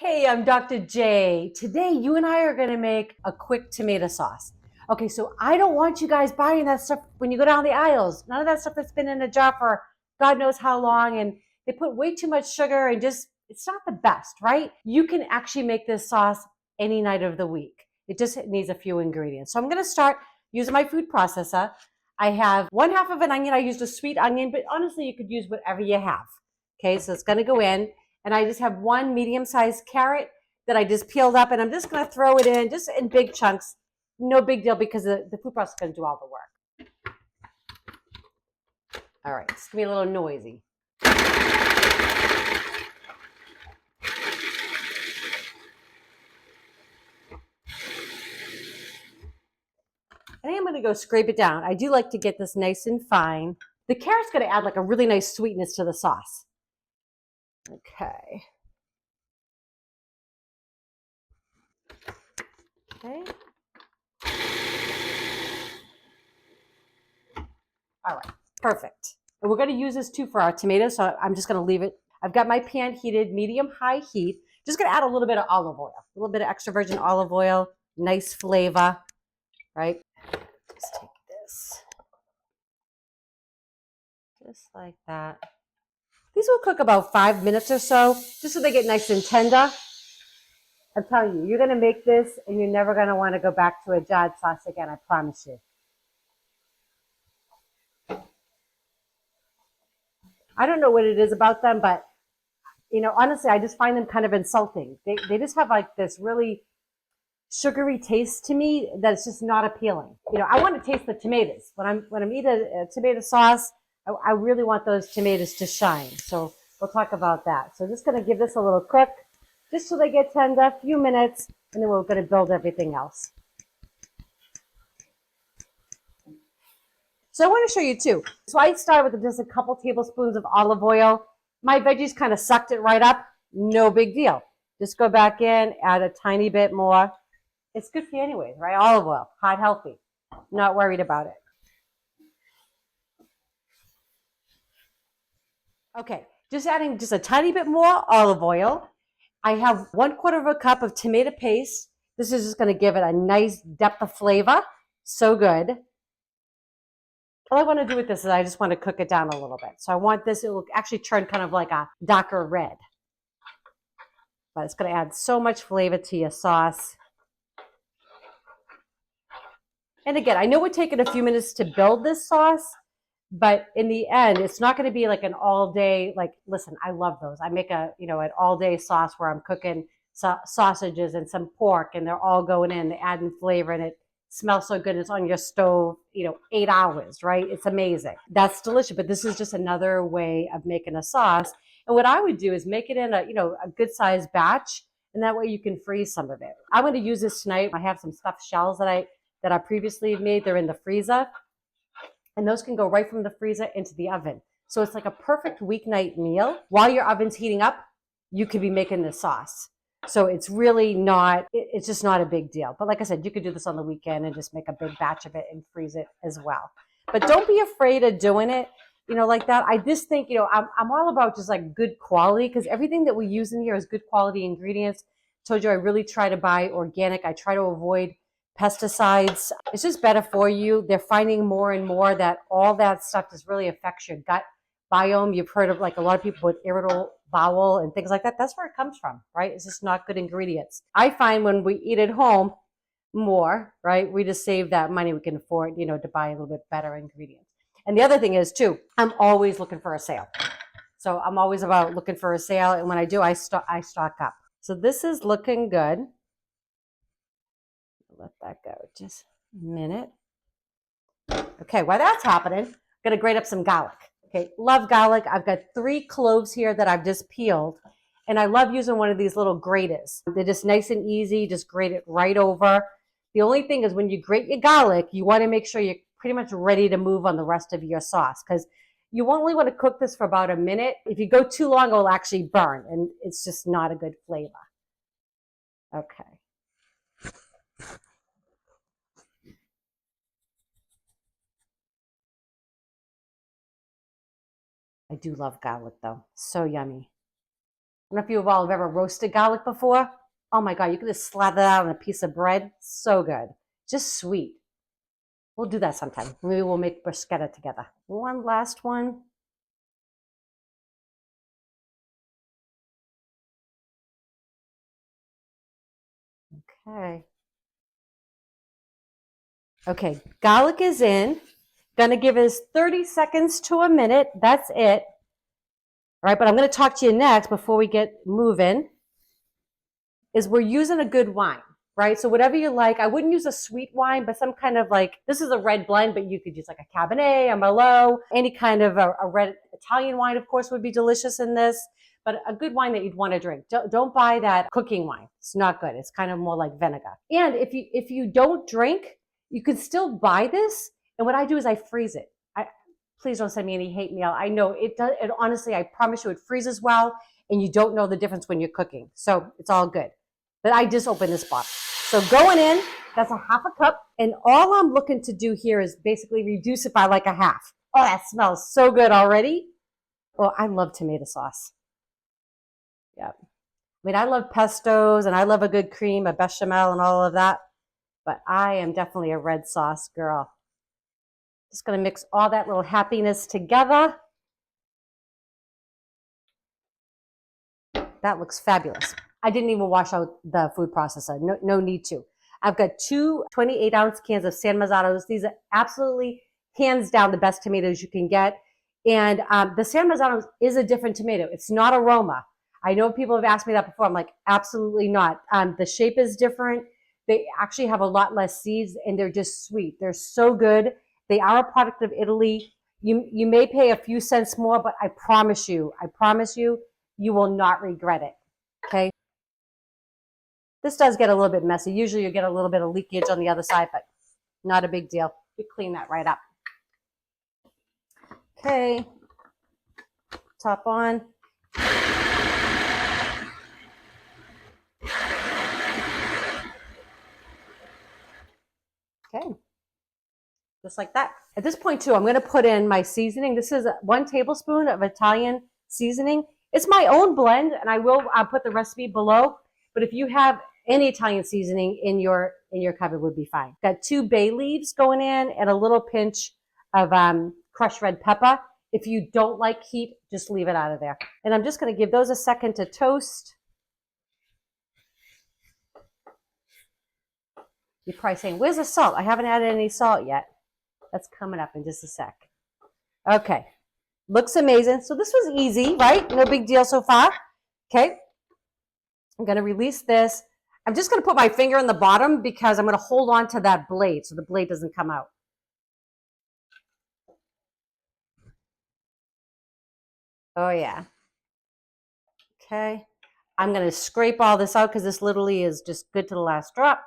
Hey, I'm Dr. J. Today, you and I are going to make a quick tomato sauce. Okay, so I don't want you guys buying that stuff when you go down the aisles. None of that stuff that's been in a jar for God knows how long, and they put way too much sugar and just, it's not the best, right? You can actually make this sauce any night of the week. It just needs a few ingredients. So I'm going to start using my food processor. I have 1/2 of an onion. I used a sweet onion, but honestly, you could use whatever you have. Okay, so it's going to go in. And I just have one medium-sized carrot that I just peeled up, and I'm just going to throw it in just in big chunks. No big deal because the food processor is going to do all the work. All right, it's going to be a little noisy. And I'm going to go scrape it down. I do like to get this nice and fine. The carrot's going to add like a really nice sweetness to the sauce. Okay. Okay. All right, perfect. And we're going to use this too for our tomatoes, so I'm just going to leave it. I've got my pan heated, medium-high heat. Just going to add a little bit of olive oil, a little bit of extra virgin olive oil, nice flavor, right? Just take this, just like that. These will cook about 5 minutes or so, just so they get nice and tender. I'm telling you, you're going to make this and you're never going to want to go back to a jarred sauce again, I promise you. I don't know what it is about them, but honestly, I just find them kind of insulting. They just have like this really sugary taste to me that's just not appealing. I want to taste the tomatoes when I'm eating a tomato sauce. I really want those tomatoes to shine. So we'll talk about that. So just going to give this a little cook, just so they get tender, a few minutes, and then we're going to build everything else. So I want to show you too. So I started with just a couple tablespoons of olive oil. My veggies kind of sucked it right up. No big deal. Just go back in, add a tiny bit more. It's good for you anyways, right? Olive oil, heart healthy. Not worried about it. Okay, just adding just a tiny bit more olive oil. I have 1/4 of a cup of tomato paste. This is just going to give it a nice depth of flavor. So good. All I want to do with this is I just want to cook it down a little bit. So I want this, it will actually turn kind of like a darker red. But it's going to add so much flavor to your sauce. And again, I know we're taking a few minutes to build this sauce, but in the end, it's not going to be like an all day, like, listen, I love those. I make an all day sauce where I'm cooking sausages and some pork, and they're all going in, adding flavor, and it smells so good. It's on your stove, 8 hours, right? It's amazing. That's delicious. But this is just another way of making a sauce. And what I would do is make it in a good sized batch, and that way you can freeze some of it. I'm going to use this tonight. I have some stuffed shells that I previously made. They're in the freezer, and those can go right from the freezer into the oven. So it's like a perfect weeknight meal. While your oven's heating up, you could be making this sauce. So it's really not, it's just not a big deal. But like I said, you could do this on the weekend and just make a big batch of it and freeze it as well. But don't be afraid of doing it, like that. I just think, I'm all about just like good quality, because everything that we use in here is good quality ingredients. I told you I really try to buy organic. I try to avoid pesticides. It's just better for you. They're finding more and more that all that stuff just really affects your gut biome. You've heard of like a lot of people with irritable bowel and things like that. That's where it comes from, right? It's just not good ingredients. I find when we eat at home more, right, we just save that money. We can afford, to buy a little bit better ingredients. And the other thing is too, I'm always looking for a sale. So I'm always about looking for a sale. And when I do, I stock up. So this is looking good. Let that go just a minute. Okay, while that's happening, I'm going to grate up some garlic. Okay, love garlic. I've got 3 cloves here that I've just peeled. And I love using one of these little graters. They're just nice and easy. Just grate it right over. The only thing is when you grate your garlic, you want to make sure you're pretty much ready to move on the rest of your sauce, because you only want to cook this for about a minute. If you go too long, it will actually burn, and it's just not a good flavor. Okay. I do love garlic though. So yummy. I don't know if you all have ever roasted garlic before. Oh my God, you can just slather that on a piece of bread. So good. Just sweet. We'll do that sometime. Maybe we'll make bruschetta together. One last one. Okay. Okay, garlic is in. Gonna give us 30 seconds to a minute. That's it. All right, but I'm gonna talk to you next before we get moving. Is we're using a good wine, right? So whatever you like, I wouldn't use a sweet wine, but some kind of like, this is a red blend, but you could use like a Cabernet, a Merlot, any kind of a red Italian wine, of course, would be delicious in this, but a good wine that you'd want to drink. Don't buy that cooking wine. It's not good. It's kind of more like vinegar. And if you don't drink, you can still buy this. And what I do is I freeze it. Please don't send me any hate mail. I know it does. It honestly, I promise you, it freezes well, and you don't know the difference when you're cooking. So it's all good. But I just opened this bottle. So going in, that's a half a cup. And all I'm looking to do here is basically reduce it by like a half. Oh, that smells so good already. Oh, I love tomato sauce. Yeah. I mean, I love pestos and I love a good cream, a bechamel and all of that. But I am definitely a red sauce girl. Just going to mix all that little happiness together. That looks fabulous. I didn't even wash out the food processor. No need to. I've got two 28-ounce cans of San Marzanos. These are absolutely, hands down, the best tomatoes you can get. And the San Marzano is a different tomato. It's not a Roma. I know people have asked me that before. I'm like, absolutely not. The shape is different. They actually have a lot less seeds, and they're just sweet. They're so good. They are a product of Italy. You may pay a few cents more, but I promise you, you will not regret it. Okay. This does get a little bit messy. Usually you get a little bit of leakage on the other side, but not a big deal. We clean that right up. Okay. Top on. Okay. Just like that. At this point too, I'm going to put in my seasoning. This is 1 tablespoon of Italian seasoning. It's my own blend, and I will put the recipe below. But if you have any Italian seasoning in your cupboard, would be fine. Got 2 bay leaves going in and a little pinch of crushed red pepper. If you don't like heat, just leave it out of there. And I'm just going to give those a second to toast. You're probably saying, where's the salt? I haven't added any salt yet. That's coming up in just a sec. Okay. Looks amazing. So this was easy, right? No big deal so far. Okay. I'm going to release this. I'm just going to put my finger in the bottom because I'm going to hold on to that blade so the blade doesn't come out. Oh, yeah. Okay. I'm going to scrape all this out because this literally is just good to the last drop.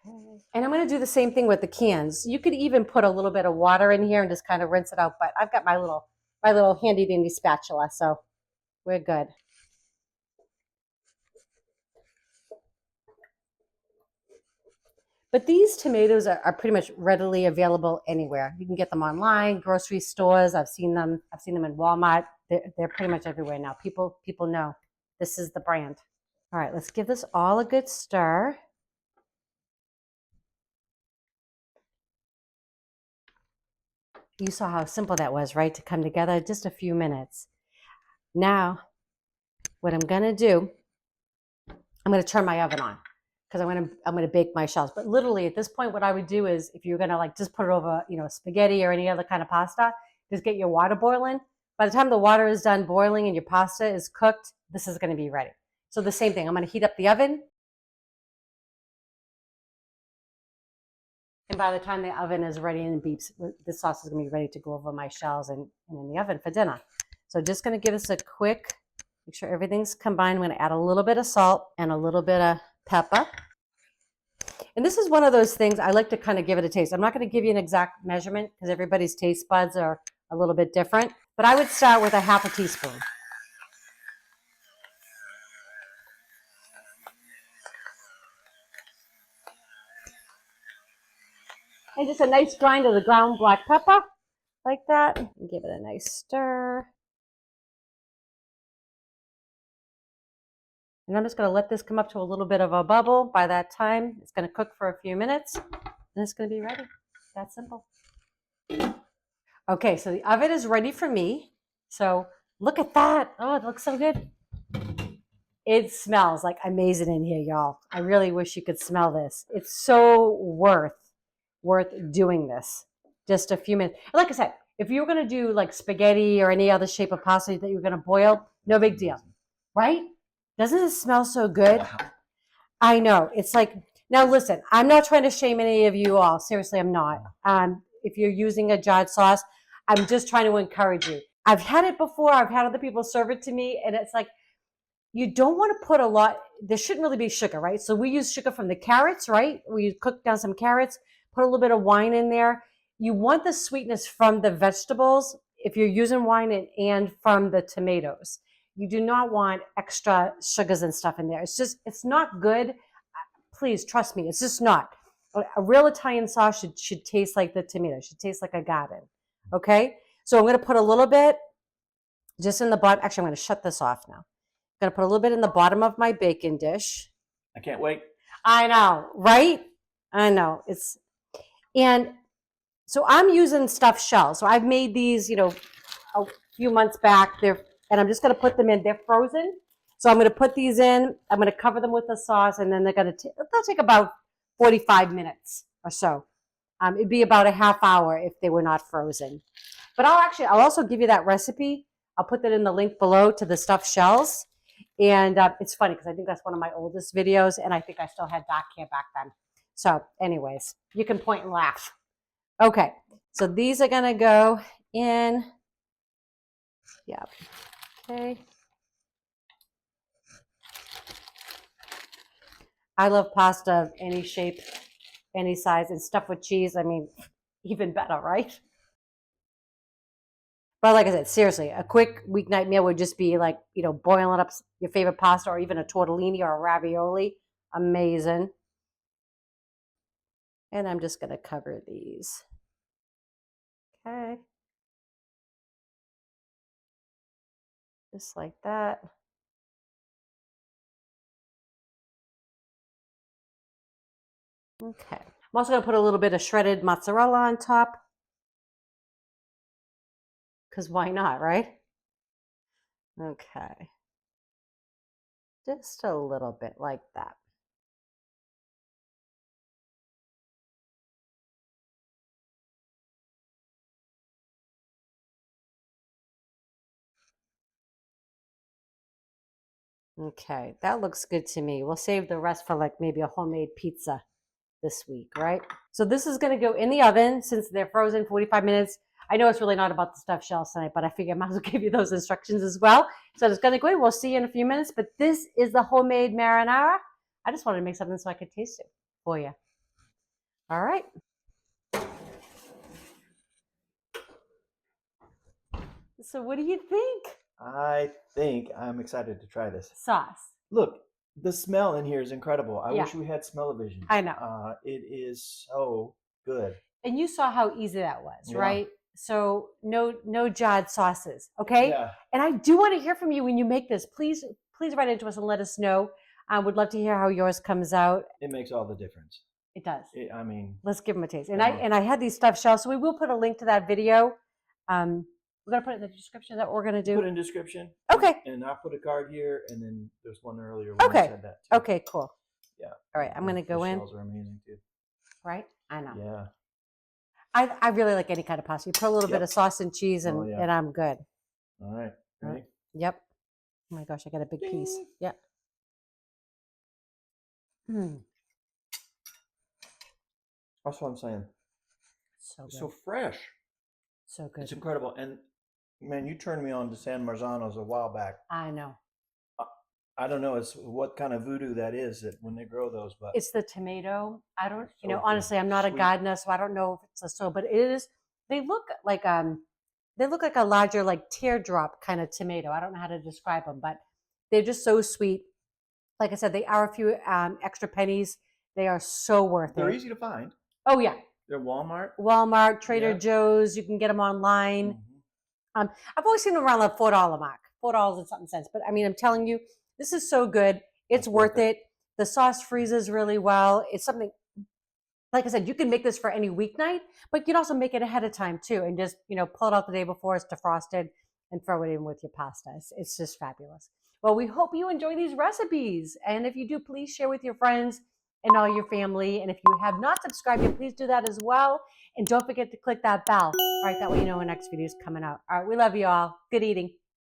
Okay. And I'm going to do the same thing with the cans. You could even put a little bit of water in here and just kind of rinse it out. But I've got my little handy dandy spatula, so we're good. But these tomatoes are pretty much readily available anywhere. You can get them online, grocery stores. I've seen them in Walmart. They're pretty much everywhere now. People know this is the brand. All right, let's give this all a good stir. You saw how simple that was, right? To come together just a few minutes. Now, what I'm gonna do, I'm gonna turn my oven on because I'm gonna bake my shells. But literally at this point, what I would do is if you're gonna like just put it over, spaghetti or any other kind of pasta, just get your water boiling. By the time the water is done boiling and your pasta is cooked, this is gonna be ready. So the same thing, I'm gonna heat up the oven. And by the time the oven is ready and beeps, the sauce is gonna be ready to go over my shells and in the oven for dinner. So just gonna give this a quick, make sure everything's combined. I'm gonna add a little bit of salt and a little bit of pepper. And this is one of those things I like to kind of give it a taste. I'm not going to give you an exact measurement because everybody's taste buds are a little bit different, but I would start with a half a teaspoon. And just a nice grind of the ground black pepper, like that. And give it a nice stir. And I'm just going to let this come up to a little bit of a bubble. By that time, it's going to cook for a few minutes, and it's going to be ready. That's simple. Okay, so the oven is ready for me. So look at that. Oh, it looks so good. It smells like amazing in here, y'all. I really wish you could smell this. It's so worth doing this. Just a few minutes. Like I said, if you were going to do like spaghetti or any other shape of pasta that you're going to boil, no big deal, right? Doesn't it smell so good? Wow. I know. It's like, now listen, I'm not trying to shame any of you all. Seriously, I'm not. If you're using a jarred sauce, I'm just trying to encourage you. I've had it before. I've had other people serve it to me, and it's like, you don't want to put a lot. There shouldn't really be sugar, right? So we use sugar from the carrots, right? We cook down some carrots, put a little bit of wine in there. You want the sweetness from the vegetables if you're using wine and from the tomatoes. You do not want extra sugars and stuff in there. It's not good. Please trust me, it's just not. A real Italian sauce should taste like the tomato, should taste like a garden. Okay? So I'm going to put a little bit just in the bottom. Actually, I'm going to shut this off now. I'm going to put a little bit in the bottom of my baking dish. I can't wait. I know, right? I know. And so I'm using stuffed shells. So I've made these, a few months back. And I'm just going to put them in. They're frozen. So I'm going to put these in. I'm going to cover them with the sauce, and then they'll take about 45 minutes or so. It'd be about a half hour if they were not frozen. But I'll also give you that recipe. I'll put that in the link below to the stuffed shells. And it's funny because I think that's one of my oldest videos, and I think I still had dark hair back then. So anyways, you can point and laugh. Okay, so these are going to go in. Yep. Okay. I love pasta of any shape, any size, and stuffed with cheese. I mean, even better, right? But like I said, seriously, a quick weeknight meal would just be like, boiling up your favorite pasta or even a tortellini or a ravioli. Amazing. And I'm just going to cover these. Okay. Just like that. Okay. I'm also going to put a little bit of shredded mozzarella on top. Because why not, right? Okay. Just a little bit like that. Okay, that looks good to me. We'll save the rest for like maybe a homemade pizza this week, right? So this is going to go in the oven since they're frozen 45 minutes. I know it's really not about the stuffed shells tonight, but I figure I might as well give you those instructions as well. So it's going to go in. We'll see you in a few minutes. But this is the homemade marinara. I just wanted to make something so I could taste it for you. All right. So what do you think? I think I'm excited to try this. Sauce. Look, the smell in here is incredible. I Yeah. wish we had smell-o-vision. I know. It is so good. And you saw how easy that was, Yeah. right? So no jarred sauces, okay? Yeah. And I do want to hear from you when you make this. Please write into us and let us know. I would love to hear how yours comes out. It makes all the difference. It does. I mean, let's give them a taste. And I had these stuffed shells, so we will put a link to that video. We're gonna put it in the description. Is that what we're gonna do? Put it in description. Okay. And I'll put a card here, and then there's one earlier. Okay. I said that too. Okay. Cool. Yeah. All right. I'm gonna go in. The shells are amazing too. Right. I know. Yeah. I really like any kind of pasta. You put a little bit of sauce and cheese, and and I'm good. All right. Ready? Yep. Oh my gosh, I got a big piece. Yep. That's what I'm saying. So good. It's so fresh. So good. It's incredible. And man, you turned me on to San Marzano's a while back. I know. I don't know what kind of voodoo that is that when they grow those, but it's the tomato. I don't, so honestly, I'm not sweet. a gardener, so I don't know if it's a so, but it is. They look like a larger like teardrop kind of tomato. I don't know how to describe them, but they're just so sweet. Like I said, they are a few extra pennies. They are so worth it. They're easy to find. Oh yeah, They're Walmart. Walmart, Trader Yeah. Joe's. You can get them online. I've always seen them around the $4 mark, $4 and something cents. But I mean, I'm telling you, this is so good. It's That's worth worth it. The sauce freezes really well. It's something, like I said, you can make this for any weeknight, but you can also make it ahead of time too, and just pull it out the day before it's defrosted and throw it in with your pasta. It's just fabulous. Well, we hope you enjoy these recipes, and if you do, please share with your friends and all your family. And if you have not subscribed yet, please do that as well. And don't forget to click that bell. All right, that way you know when next video is coming out. All right, we love you all. Good eating.